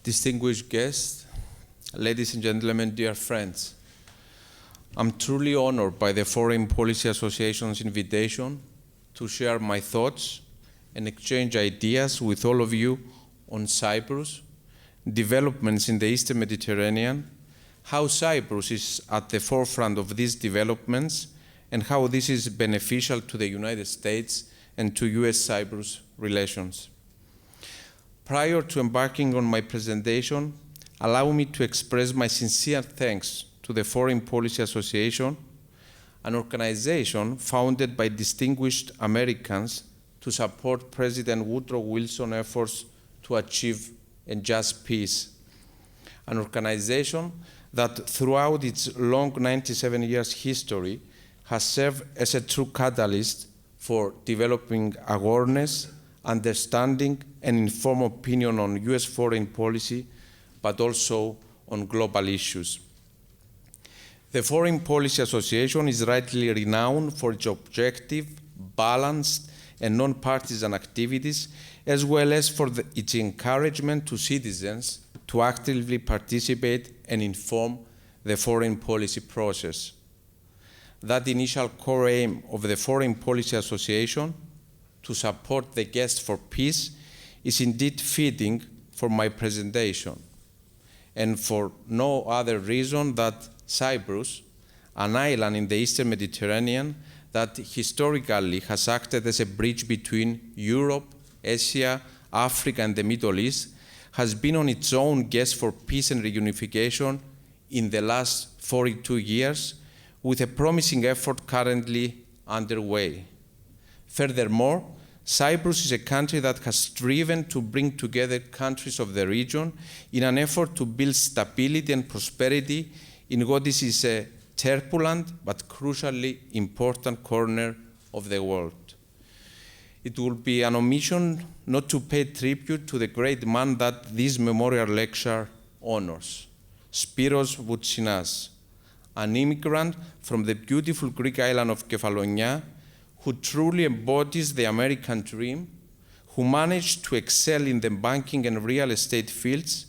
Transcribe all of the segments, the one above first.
distinguished guests, ladies and gentlemen, dear friends. I'm truly honored by the Foreign Policy Association's invitation to share my thoughts and exchange ideas with all of you on Cyprus, developments in the Eastern Mediterranean, how Cyprus is at the forefront of these developments, and how this is beneficial to the United States and to US-Cyprus relations. Prior to embarking on my presentation, allow me to express my sincere thanks to the Foreign Policy Association, an organization founded by distinguished Americans to support President Woodrow Wilson's efforts to achieve a just peace. An organization that throughout its long 97 years history has served as a true catalyst for developing awareness, understanding, and informed opinion on US foreign policy, but also on global issues. The Foreign Policy Association is rightly renowned for its objective, balanced, and non-partisan activities, as well as for its encouragement to citizens to actively participate and inform the foreign policy process. That initial core aim of the Foreign Policy Association, to support the quest for peace, is indeed fitting for my presentation, and for no other reason that Cyprus, an island in the Eastern Mediterranean that historically has acted as a bridge between Europe, Asia, Africa, and the Middle East, has been on its own quest for peace and reunification in the last 42 years, with a promising effort currently underway. Furthermore, Cyprus is a country that has striven to bring together countries of the region in an effort to build stability and prosperity in what is a turbulent but crucially important corner of the world. It will be an omission not to pay tribute to the great man that this memorial lecture honors, Spyros Voutsinas, an immigrant from the beautiful Greek island of Kefalonia, who truly embodies the American dream, who managed to excel in the banking and real estate fields,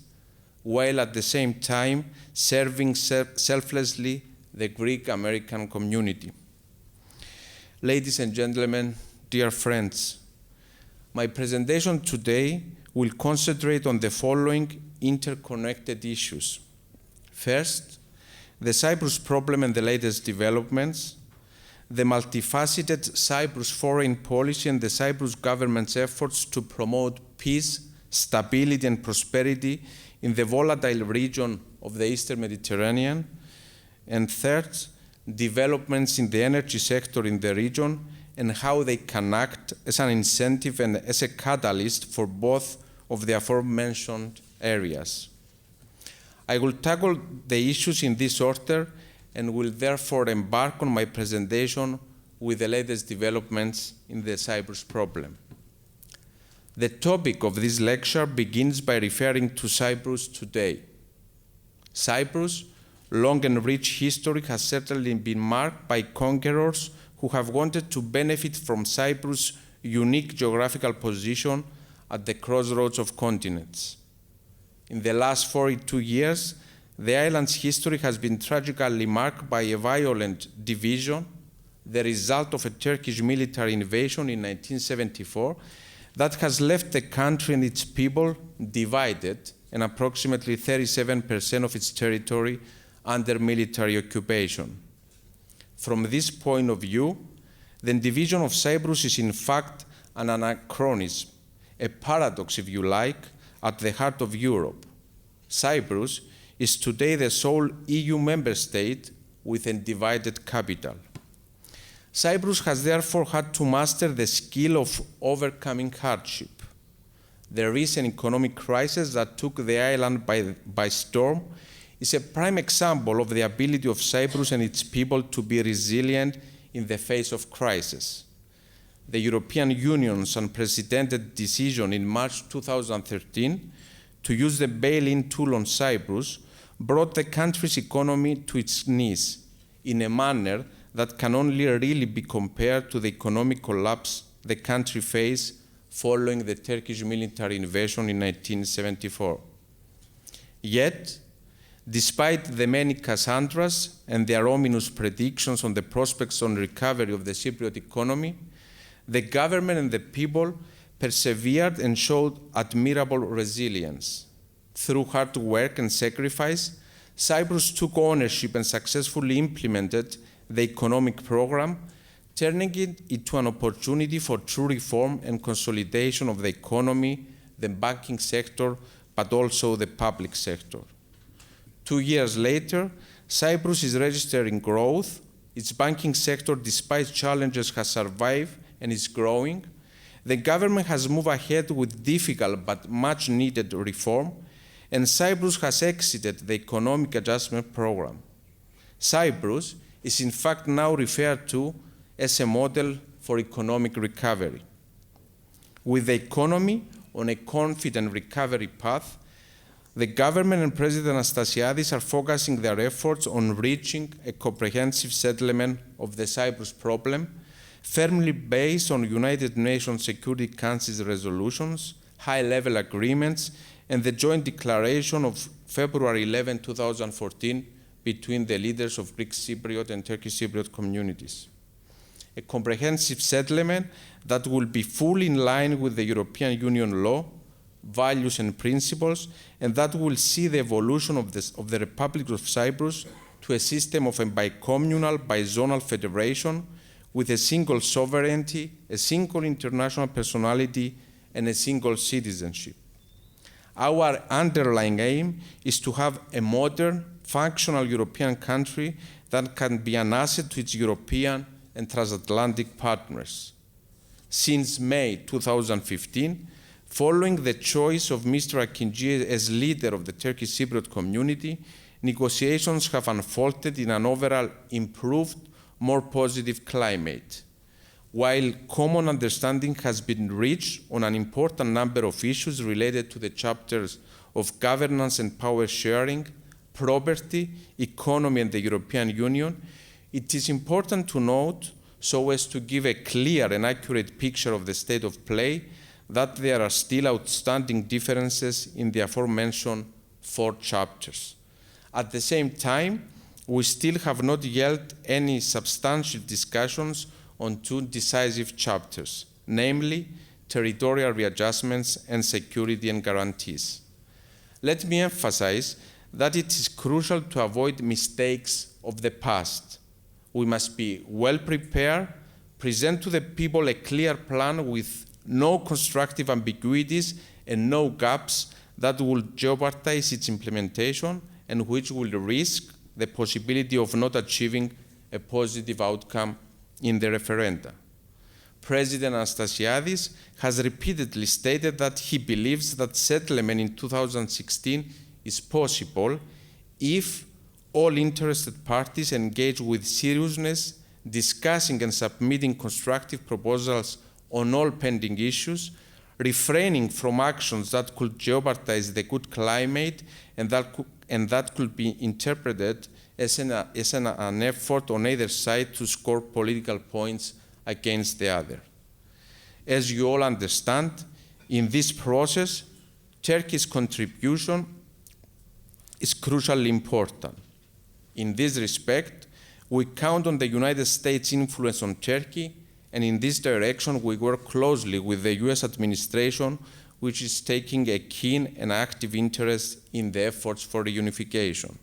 while at the same time serving selflessly the Greek-American community. Ladies and gentlemen, dear friends, my presentation today will concentrate on the following interconnected issues. First, the Cyprus problem and the latest developments, the multifaceted Cyprus foreign policy and the Cyprus government's efforts to promote peace, stability, and prosperity in the volatile region of the Eastern Mediterranean, and third, developments in the energy sector in the region and how they can act as an incentive and as a catalyst for both of the aforementioned areas. I will tackle the issues in this order and will therefore embark on my presentation with the latest developments in the Cyprus problem. The topic of this lecture begins by referring to Cyprus today. Cyprus' long and rich history has certainly been marked by conquerors who have wanted to benefit from Cyprus' unique geographical position at the crossroads of continents. In the last 42 years, the island's history has been tragically marked by a violent division, the result of a Turkish military invasion in 1974 that has left the country and its people divided and approximately 37% of its territory under military occupation. From this point of view, the division of Cyprus is in fact an anachronism, a paradox, if you like, at the heart of Europe. Cyprus is today the sole EU member state with a divided capital. Cyprus has therefore had to master the skill of overcoming hardship. The recent economic crisis that took the island by storm is a prime example of the ability of Cyprus and its people to be resilient in the face of crisis. The European Union's unprecedented decision in March 2013 to use the bail-in tool on Cyprus brought the country's economy to its knees in a manner that can only really be compared to the economic collapse the country faced following the Turkish military invasion in 1974. Yet, despite the many Cassandras and their ominous predictions on the prospects on recovery of the Cypriot economy, the government and the people persevered and showed admirable resilience. Through hard work and sacrifice, Cyprus took ownership and successfully implemented the economic program, turning it into an opportunity for true reform and consolidation of the economy, the banking sector, but also the public sector. 2 years later, Cyprus is registering growth. Its banking sector, despite challenges, has survived and is growing. The government has moved ahead with difficult but much needed reform, and Cyprus has exited the economic adjustment program. Cyprus is in fact now referred to as a model for economic recovery. With the economy on a confident recovery path, the government and President Anastasiadis are focusing their efforts on reaching a comprehensive settlement of the Cyprus problem, firmly based on United Nations Security Council's resolutions, high-level agreements, and the joint declaration of February 11, 2014, between the leaders of Greek Cypriot and Turkish Cypriot communities. A comprehensive settlement that will be fully in line with the European Union law, values and principles, and that will see the evolution of the Republic of Cyprus to a system of a bicommunal, bizonal federation with a single sovereignty, a single international personality, and a single citizenship. Our underlying aim is to have a modern, functional European country that can be an asset to its European and transatlantic partners. Since May 2015, following the choice of Mr. Akinci as leader of the Turkish Cypriot community, negotiations have unfolded in an overall improved, more positive climate. While common understanding has been reached on an important number of issues related to the chapters of governance and power sharing, property, economy, and the European Union, it is important to note, so as to give a clear and accurate picture of the state of play, that there are still outstanding differences in the aforementioned 4 chapters. At the same time, we still have not held any substantial discussions on 2 decisive chapters, namely territorial readjustments and security and guarantees. Let me emphasize that it is crucial to avoid mistakes of the past. We must be well prepared, present to the people a clear plan with no constructive ambiguities and no gaps that will jeopardize its implementation and which will risk the possibility of not achieving a positive outcome in the referenda. President Anastasiadis has repeatedly stated that he believes that settlement in 2016 is possible if all interested parties engage with seriousness, discussing and submitting constructive proposals on all pending issues, refraining from actions that could jeopardize the good climate and that could be interpreted as an effort on either side to score political points against the other. As you all understand, in this process, Turkey's contribution is crucially important. In this respect, we count on the United States' influence on Turkey, and in this direction, we work closely with the US administration, which is taking a keen and active interest in the efforts for reunification.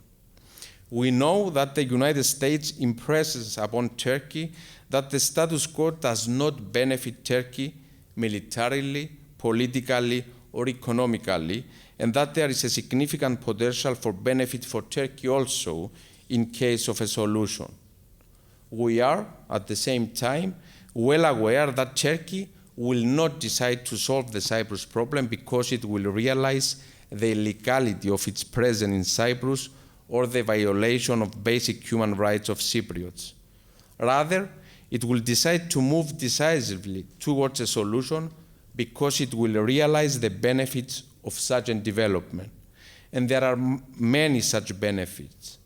We know that the United States impresses upon Turkey that the status quo does not benefit Turkey militarily, politically, or economically, and that there is a significant potential for benefit for Turkey also in case of a solution. We are, at the same time, well aware that Turkey will not decide to solve the Cyprus problem because it will realize the illegality of its presence in Cyprus or the violation of basic human rights of Cypriots. Rather, it will decide to move decisively towards a solution because it will realize the benefits of such a development. And there are many such benefits.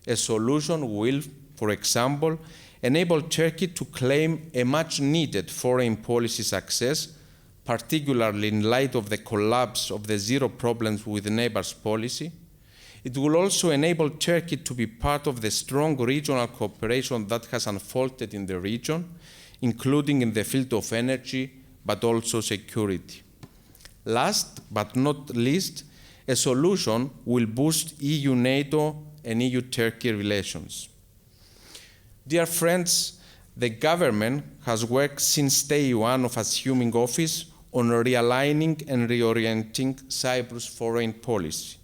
A solution will, for example, enable Turkey to claim a much-needed foreign policy success, particularly in light of the collapse of the zero problems with neighbors policy. It will also enable Turkey to be part of the strong regional cooperation that has unfolded in the region, including in the field of energy, but also security. Last but not least, a solution will boost EU-NATO and EU-Turkey relations. Dear friends, the government has worked since day one of assuming office on realigning and reorienting Cyprus' foreign policy.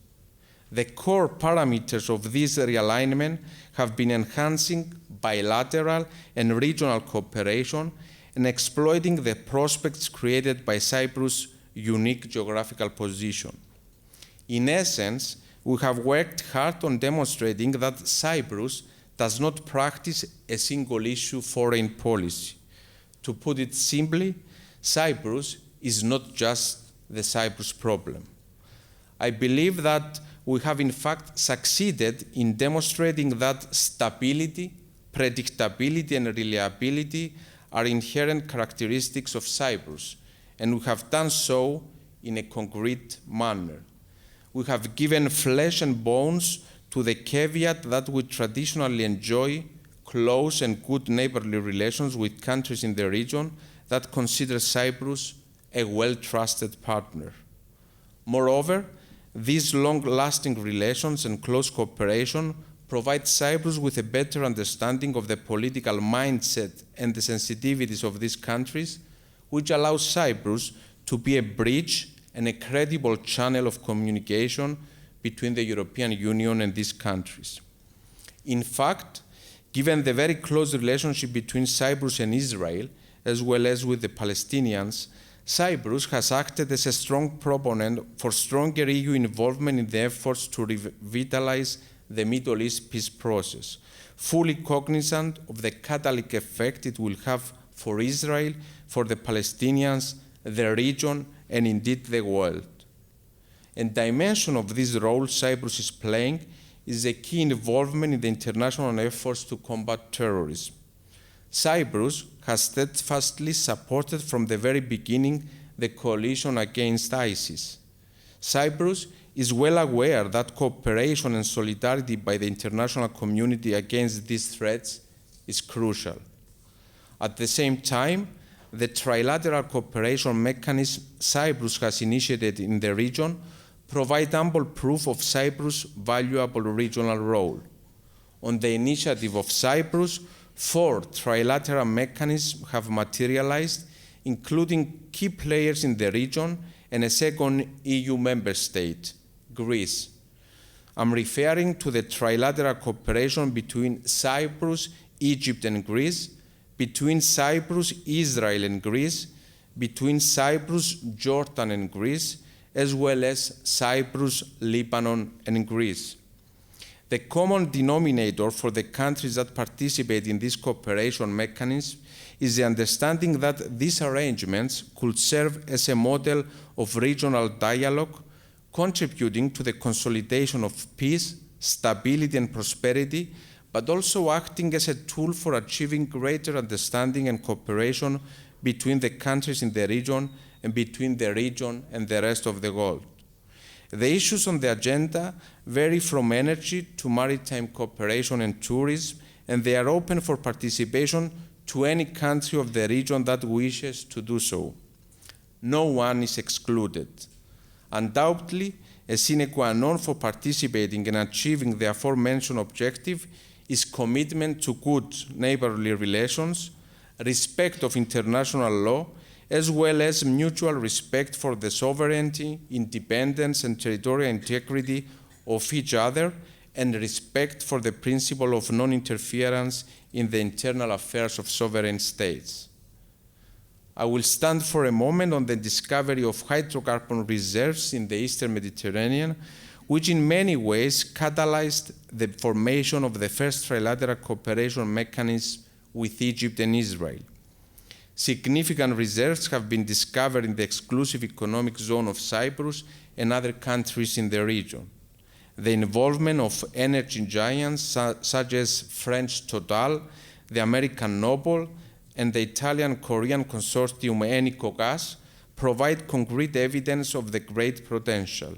The core parameters of this realignment have been enhancing bilateral and regional cooperation and exploiting the prospects created by Cyprus' unique geographical position. In essence, we have worked hard on demonstrating that Cyprus does not practice a single-issue foreign policy. To put it simply, Cyprus is not just the Cyprus problem. I believe that we have in fact succeeded in demonstrating that stability, predictability, and reliability are inherent characteristics of Cyprus, and we have done so in a concrete manner. We have given flesh and bones to the caveat that we traditionally enjoy close and good neighborly relations with countries in the region that consider Cyprus a well-trusted partner. Moreover, these long-lasting relations and close cooperation provide Cyprus with a better understanding of the political mindset and the sensitivities of these countries, which allows Cyprus to be a bridge and a credible channel of communication between the European Union and these countries. In fact, given the very close relationship between Cyprus and Israel, as well as with the Palestinians, Cyprus has acted as a strong proponent for stronger EU involvement in the efforts to revitalize the Middle East peace process, fully cognizant of the catalytic effect it will have for Israel, for the Palestinians, the region, and indeed the world. A dimension of this role Cyprus is playing is a key involvement in the international efforts to combat terrorism. Cyprus has steadfastly supported from the very beginning the coalition against ISIS. Cyprus is well aware that cooperation and solidarity by the international community against these threats is crucial. At the same time, the trilateral cooperation mechanism Cyprus has initiated in the region provide ample proof of Cyprus' valuable regional role. On the initiative of Cyprus, 4 trilateral mechanisms have materialized, including key players in the region and a second EU member state, Greece. I'm referring to the trilateral cooperation between Cyprus, Egypt, and Greece, between Cyprus, Israel, and Greece, between Cyprus, Jordan, and Greece, as well as Cyprus, Lebanon, and Greece. The common denominator for the countries that participate in this cooperation mechanism is the understanding that these arrangements could serve as a model of regional dialogue, contributing to the consolidation of peace, stability, and prosperity, but also acting as a tool for achieving greater understanding and cooperation between the countries in the region and between the region and the rest of the world. The issues on the agenda vary from energy to maritime cooperation and tourism, and they are open for participation to any country of the region that wishes to do so. No one is excluded. Undoubtedly, a sine qua non for participating and achieving the aforementioned objective is commitment to good neighborly relations, respect of international law, as well as mutual respect for the sovereignty, independence, and territorial integrity of each other, and respect for the principle of non-interference in the internal affairs of sovereign states. I will stand for a moment on the discovery of hydrocarbon reserves in the Eastern Mediterranean, which in many ways catalyzed the formation of the first trilateral cooperation mechanism with Egypt and Israel. Significant reserves have been discovered in the exclusive economic zone of Cyprus and other countries in the region. The involvement of energy giants such as French Total, the American Noble, and the Italian-Korean consortium Enico Gas provide concrete evidence of the great potential.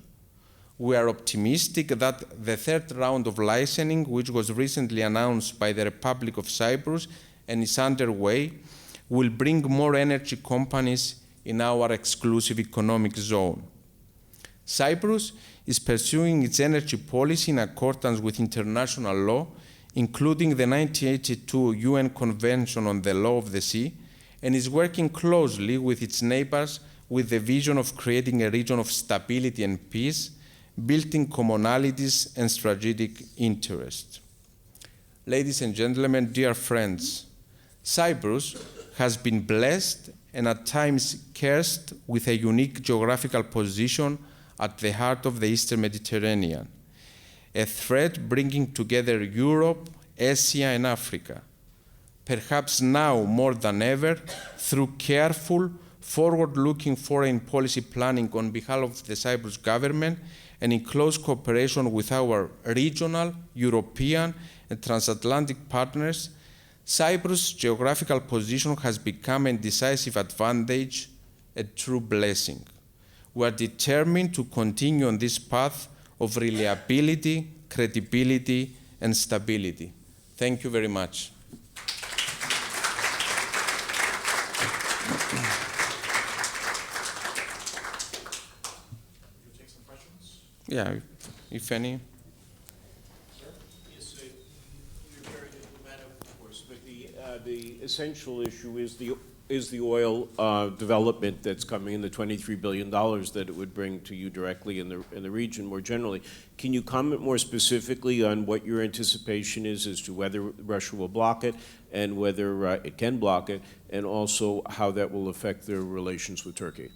We are optimistic that the third round of licensing, which was recently announced by the Republic of Cyprus and is underway, will bring more energy companies in our exclusive economic zone. Cyprus is pursuing its energy policy in accordance with international law, including the 1982 UN Convention on the Law of the Sea, and is working closely with its neighbors with the vision of creating a region of stability and peace, building commonalities and strategic interest. Ladies and gentlemen, dear friends, Cyprus has been blessed and at times cursed with a unique geographical position at the heart of the Eastern Mediterranean, a thread bringing together Europe, Asia, and Africa. Perhaps now more than ever, through careful, forward-looking foreign policy planning on behalf of the Cyprus government and in close cooperation with our regional, European, and transatlantic partners, Cyprus' geographical position has become a decisive advantage, a true blessing. We are determined to continue on this path of reliability, credibility, and stability. Thank you very much. Yeah, if any. Yes, you're very diplomatic, of course, but the essential issue is the oil development that's coming in, the $23 billion that it would bring to you directly in the region more generally. Can you comment more specifically on what your anticipation is as to whether Russia will block it and whether it can block it, and also how that will affect their relations with Turkey?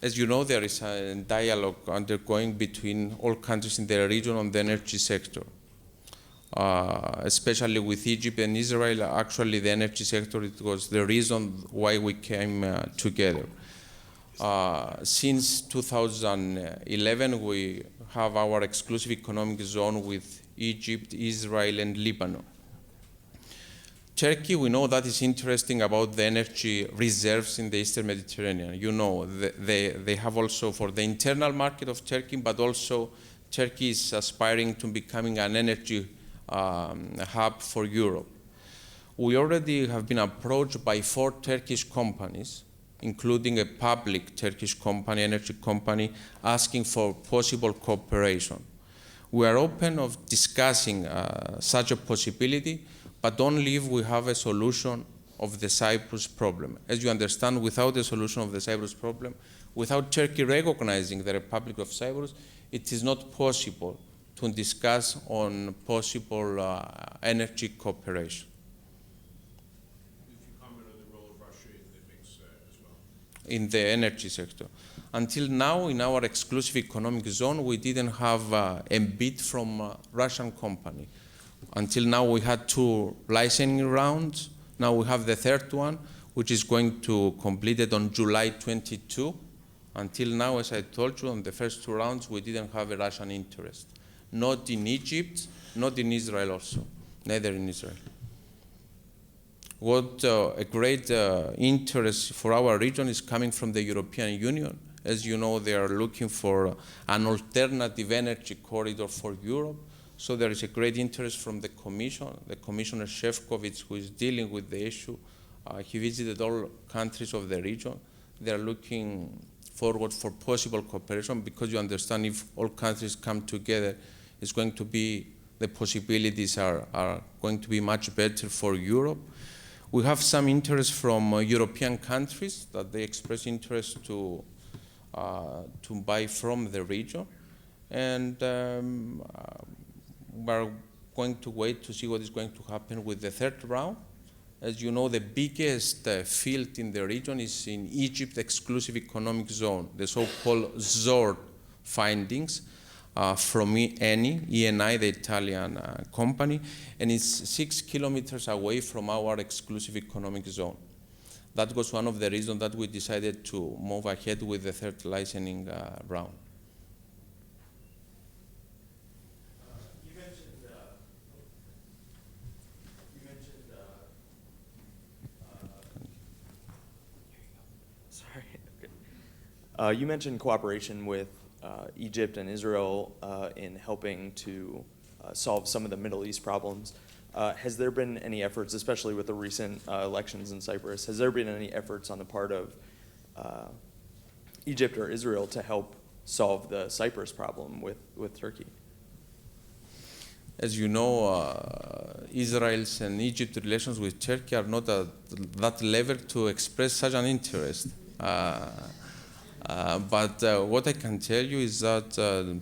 As you know, there is a dialogue undergoing between all countries in the region on the energy sector. Especially with Egypt and Israel, actually the energy sector, it was the reason why we came together. Since 2011, we have our exclusive economic zone with Egypt, Israel, and Lebanon. Turkey, we know that is interesting about the energy reserves in the Eastern Mediterranean. You know, they have also for the internal market of Turkey, but also Turkey is aspiring to becoming an energy hub for Europe. We already have been approached by 4 Turkish companies, including a public Turkish company, energy company, asking for possible cooperation. We are open of discussing such a possibility, but only if we have a solution of the Cyprus problem. As you understand, without a solution of the Cyprus problem, without Turkey recognizing the Republic of Cyprus, it is not possible to discuss on possible energy cooperation. If you comment on the role of Russia in the mix as well. In the energy sector. Until now, in our exclusive economic zone, we didn't have a bid from a Russian company. Until now, we had 2 licensing rounds. Now we have the 3rd one, which is going to complete it on July 22. Until now, as I told you, on the first 2 rounds, we didn't have a Russian interest. Not in Egypt, not in Israel also, neither in Israel. What a great interest for our region is coming from the European Union. As you know, they are looking for an alternative energy corridor for Europe. So there is a great interest from the Commission. The Commissioner Šefčovič, who is dealing with the issue, he visited all countries of the region. They are looking forward for possible cooperation because you understand if all countries come together, it's going to be, the possibilities are going to be much better for Europe. We have some interest from European countries that they express interest to buy from the region. And we're going to wait to see what is going to happen with the 3rd round. As you know, the biggest field in the region is in Egypt exclusive economic zone, the so-called ZOR findings from ENI, the Italian company, and it's 6 kilometers away from our exclusive economic zone. That was one of the reasons that we decided to move ahead with the 3rd licensing round. You mentioned cooperation with Egypt and Israel in helping to solve some of the Middle East problems. Has there been any efforts, especially with the recent elections in Cyprus, has there been any efforts on the part of Egypt or Israel to help solve the Cyprus problem with Turkey? As you know, Israel's and Egypt's relations with Turkey are not at that level to express such an interest. But what I can tell you is that the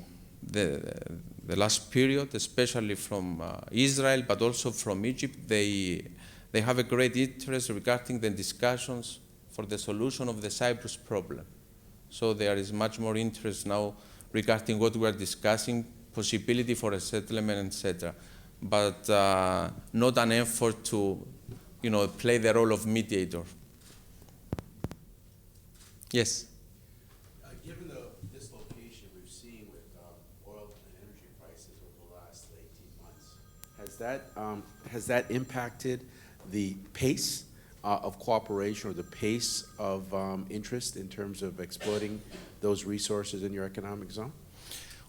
last period, especially from Israel, but also from Egypt, they have a great interest regarding the discussions for the solution of the Cyprus problem. So there is much more interest now regarding what we are discussing, possibility for a settlement, etc. But not an effort to, play the role of mediator. Yes. Given the dislocation we've seen with oil and energy prices over the last 18 months, has that impacted the pace of cooperation or the pace of interest in terms of exploiting those resources in your economic zone?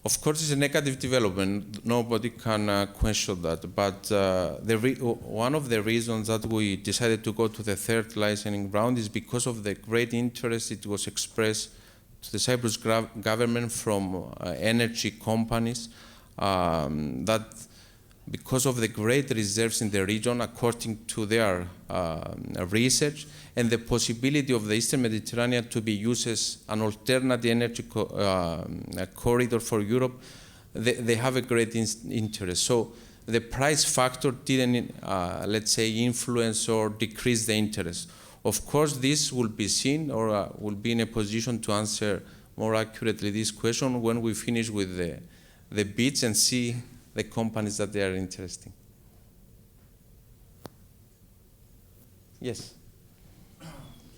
Of course, it's a negative development. Nobody can question that. But one of the reasons that we decided to go to the third licensing round is because of the great interest it was expressed to the Cyprus government from energy companies that because of the great reserves in the region, according to their research, and the possibility of the Eastern Mediterranean to be used as an alternative energy corridor for Europe, they have a great interest. So the price factor didn't, let's say, influence or decrease the interest. Of course, this will be seen or will be in a position to answer more accurately this question when we finish with the bids and see the companies that they are interesting. Yes? Do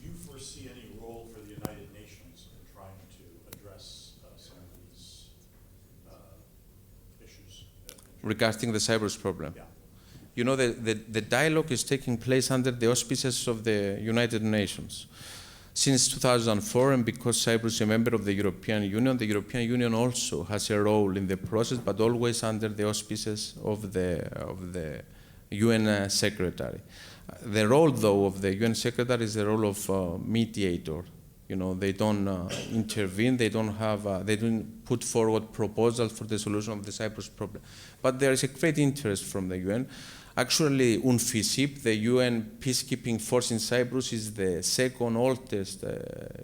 you foresee any role for the United Nations in trying to address some of these issues? Regarding the Cyprus problem? Yeah. You know, the dialogue is taking place under the auspices of the United Nations. Since 2004, and because Cyprus is a member of the European Union also has a role in the process, but always under the auspices of the UN Secretary. The role, though, of the UN Secretary is the role of mediator. They don't intervene, they don't put forward proposals for the solution of the Cyprus problem. But there is a great interest from the UN. Actually, UNFICYP, the UN peacekeeping force in Cyprus, is the second oldest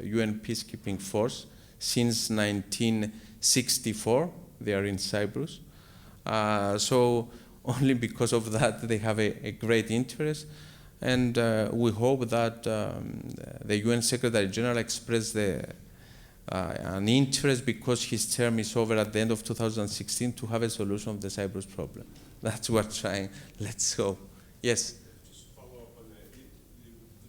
UN peacekeeping force since 1964. They are in Cyprus. So only because of that, they have a great interest. And we hope that the UN Secretary General expressed an interest because his term is over at the end of 2016 to have a solution of the Cyprus problem. That's what we're trying. Let's go. Yes? Just follow up on that. The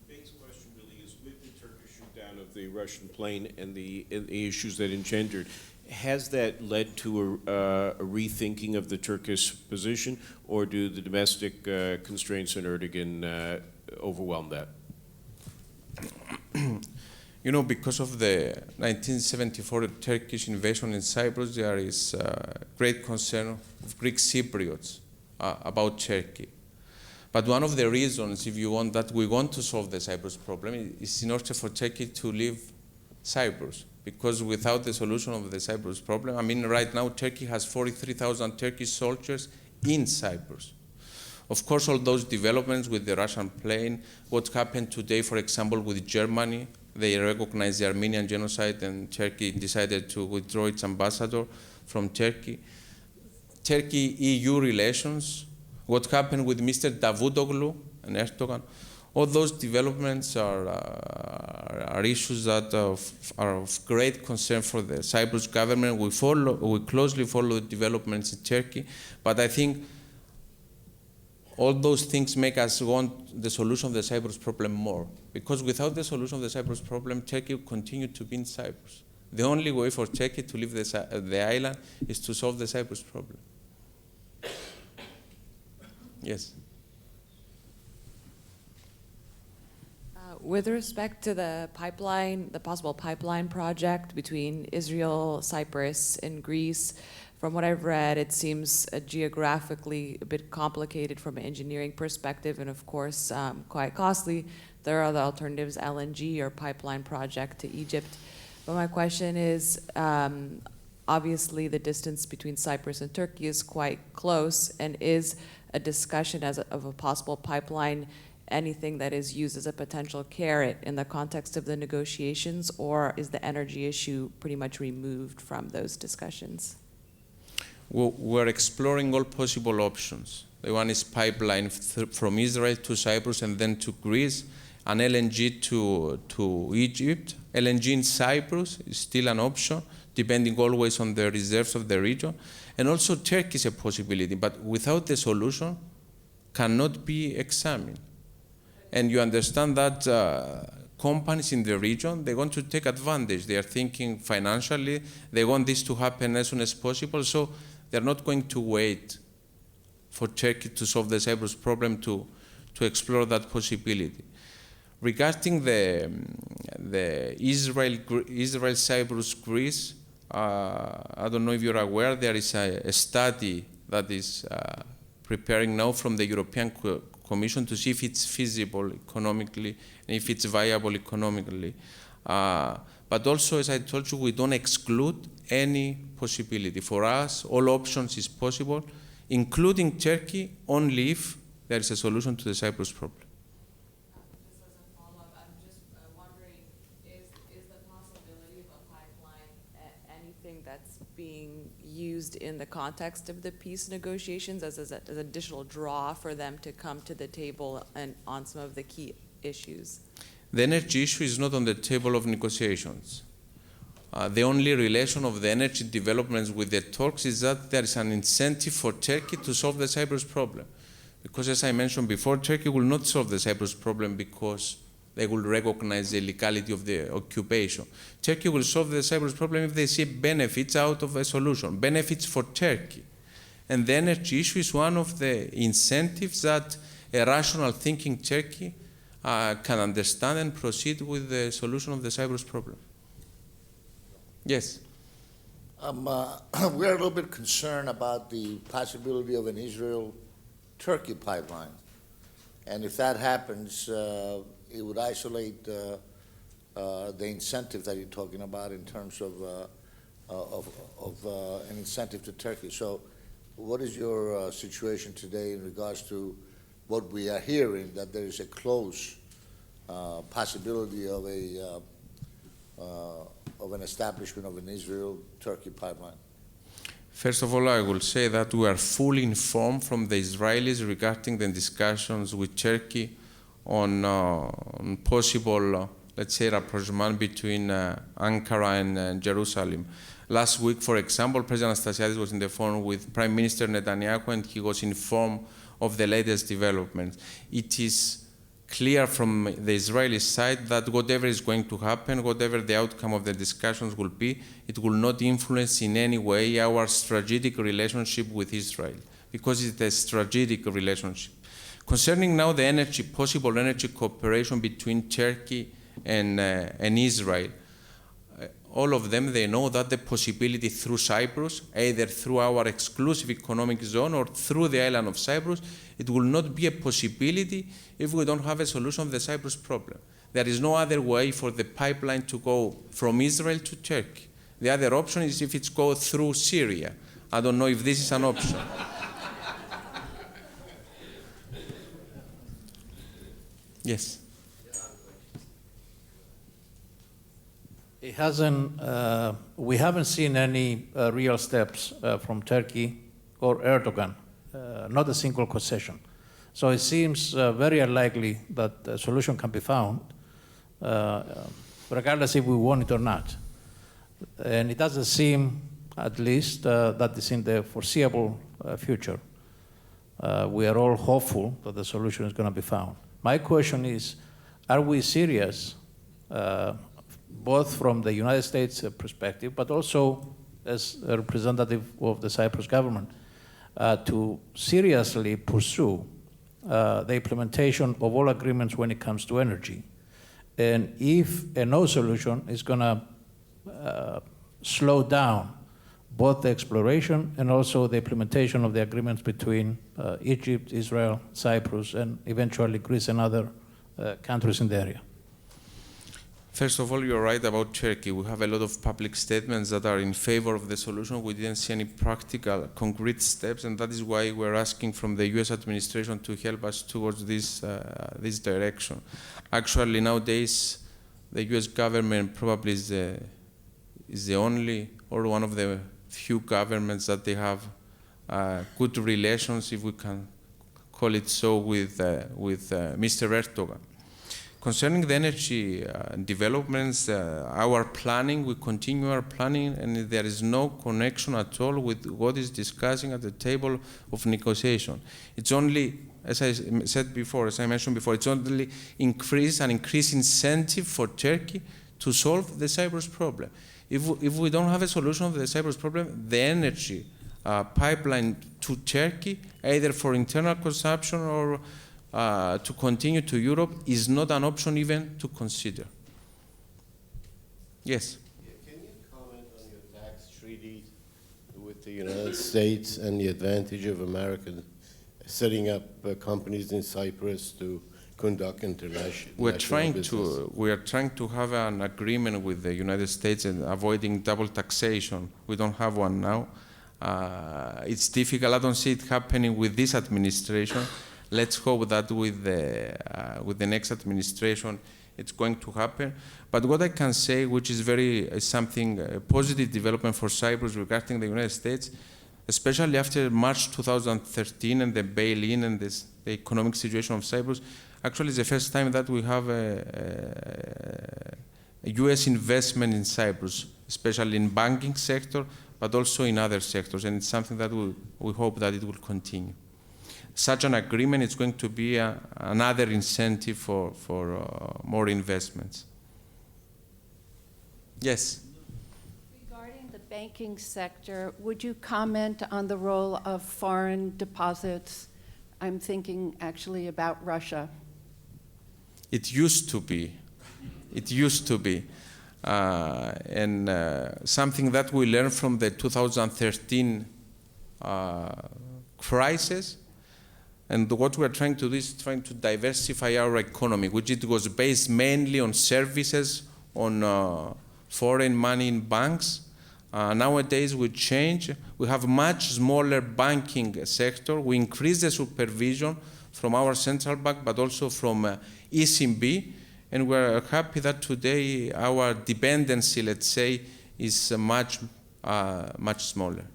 base question really is with the Turkish shoot down of the Russian plane and the issues that engendered, has that led to a rethinking of the Turkish position, or do the domestic constraints in Erdogan overwhelm that? Because of the 1974 Turkish invasion in Cyprus, there is great concern of Greek Cypriots about Turkey. But one of the reasons, if you want, that we want to solve the Cyprus problem is in order for Turkey to leave Cyprus. Because without the solution of the Cyprus problem, right now Turkey has 43,000 Turkish soldiers in Cyprus. Of course, all those developments with the Russian plane, what happened today, for example, with Germany, they recognized the Armenian genocide and Turkey decided to withdraw its ambassador from Turkey. Turkey-EU relations, what happened with Mr. Davutoglu and Erdogan, all those developments are issues that are of great concern for the Cyprus government. We closely follow the developments in Turkey, but I think all those things make us want the solution of the Cyprus problem more. Because without the solution of the Cyprus problem, Turkey will continue to be in Cyprus. The only way for Turkey to leave the island is to solve the Cyprus problem. With respect to the pipeline, the possible pipeline project between Israel, Cyprus, and Greece, from what I've read, it seems geographically a bit complicated from an engineering perspective, and of course, quite costly. There are other alternatives, LNG or pipeline project to Egypt. But my question is, obviously the distance between Cyprus and Turkey is quite close, and is a discussion of a possible pipeline anything that is used as a potential carrot in the context of the negotiations, or is the energy issue pretty much removed from those discussions? We're exploring all possible options. The one is pipeline from Israel to Cyprus and then to Greece, an LNG to Egypt. LNG in Cyprus is still an option, depending always on the reserves of the region. And also Turkey is a possibility, but without the solution, cannot be examined. And you understand that companies in the region, they want to take advantage. They are thinking financially, they want this to happen as soon as possible, so they're not going to wait for Turkey to solve the Cyprus problem to explore that possibility. Regarding the Israel, Cyprus, Greece, I don't know if you're aware, there is a study that is preparing now from the European Commission to see if it's feasible economically and if it's viable economically. But also, as I told you, we don't exclude any possibility. For us, all options is possible, including Turkey, only if there is a solution to the Cyprus problem. Just as a follow-up, I'm just wondering, is the possibility of a pipeline anything that's being used in the context of the peace negotiations as an additional draw for them to come to the table and on some of the key issues? The energy issue is not on the table of negotiations. The only relation of the energy developments with the Turks is that there is an incentive for Turkey to solve the Cyprus problem. Because as I mentioned before, Turkey will not solve the Cyprus problem because they will recognize the legality of the occupation. Turkey will solve the Cyprus problem if they see benefits out of a solution, benefits for Turkey. And the energy issue is one of the incentives that a rational thinking Turkey can understand and proceed with the solution of the Cyprus problem. Yes? We're a little bit concerned about the possibility of an Israel-Turkey pipeline. And if that happens, it would isolate the incentive that you're talking about in terms of an incentive to Turkey. So what is your situation today in regards to what we are hearing, that there is a close possibility of an establishment of an Israel-Turkey pipeline? First of all, I will say that we are fully informed from the Israelis regarding the discussions with Turkey on possible, let's say, rapprochement between Ankara and Jerusalem. Last week, for example, President Anastasiadis was in the phone with Prime Minister Netanyahu, and he was informed of the latest developments. It is clear from the Israeli side that whatever is going to happen, whatever the outcome of the discussions will be, it will not influence in any way our strategic relationship with Israel, because it's a strategic relationship. Concerning now the possible energy cooperation between Turkey and Israel, all of them, they know that the possibility through Cyprus, either through our exclusive economic zone or through the island of Cyprus, it will not be a possibility if we don't have a solution of the Cyprus problem. There is no other way for the pipeline to go from Israel to Turkey. The other option is if it's go through Syria. I don't know if this is an option. Yes. It hasn't. We haven't seen any real steps from Turkey or Erdogan. Not a single concession. So it seems very unlikely that a solution can be found, regardless if we want it or not. And it doesn't seem, at least, that is in the foreseeable future. We are all hopeful that the solution is going to be found. My question is, are we serious, both from the United States perspective, but also as a representative of the Cyprus government, to seriously pursue the implementation of all agreements when it comes to energy, And if a no solution is going to slow down both the exploration and also the implementation of the agreements between Egypt, Israel, Cyprus, and eventually Greece and other countries in the area. First of all, you're right about Turkey. We have a lot of public statements that are in favor of the solution. We didn't see any practical, concrete steps, and that is why we're asking from the US administration to help us towards this direction. Actually, nowadays, the US government probably is the only or one of the few governments that they have good relations, if we can call it so, with Mr. Erdogan. Concerning the energy developments, our planning, we continue our planning, and there is no connection at all with what is discussing at the table of negotiation. It's only, as I said before, as I mentioned before, it's only an increased incentive for Turkey to solve the Cyprus problem. If we don't have a solution to the Cyprus problem, the energy pipeline to Turkey, either for internal consumption or to continue to Europe, is not an option even to consider. Yes? Yeah, can you comment on your tax treaty with the United States and the advantage of America setting up companies in Cyprus to conduct international business? We are trying to have an agreement with the United States and able double taxation. We don't have one now. It's difficult. I don't see it happening with this administration. Let's hope that with the next administration, it's going to happen. But what I can say, which is something a positive development for Cyprus regarding the United States, especially after March 2013 and the bail-in and the economic situation of Cyprus, actually it's the first time that we have a U.S. investment in Cyprus, especially in banking sector, but also in other sectors, and it's something that we hope that it will continue. Such an agreement is going to be another incentive for more investments. Yes? Regarding the banking sector, would you comment on the role of foreign deposits? I'm thinking actually about Russia. It used to be. It used to be. And something that we learned from the 2013 crisis. And what we're trying to do is trying to diversify our economy, which it was based mainly on services, on foreign money in banks. Nowadays we change. We have much smaller banking sector. We increase the supervision from our central bank, but also from ECB. And we're happy that today our dependency, let's say, is much smaller.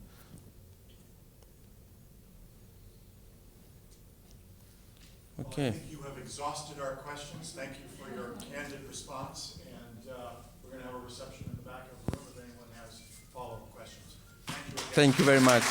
Okay. Well, I think you have exhausted our questions. Thank you for your candid response. And we're going to have a reception in the back of the room if anyone has follow-up questions. Thank you again. Thank you very much.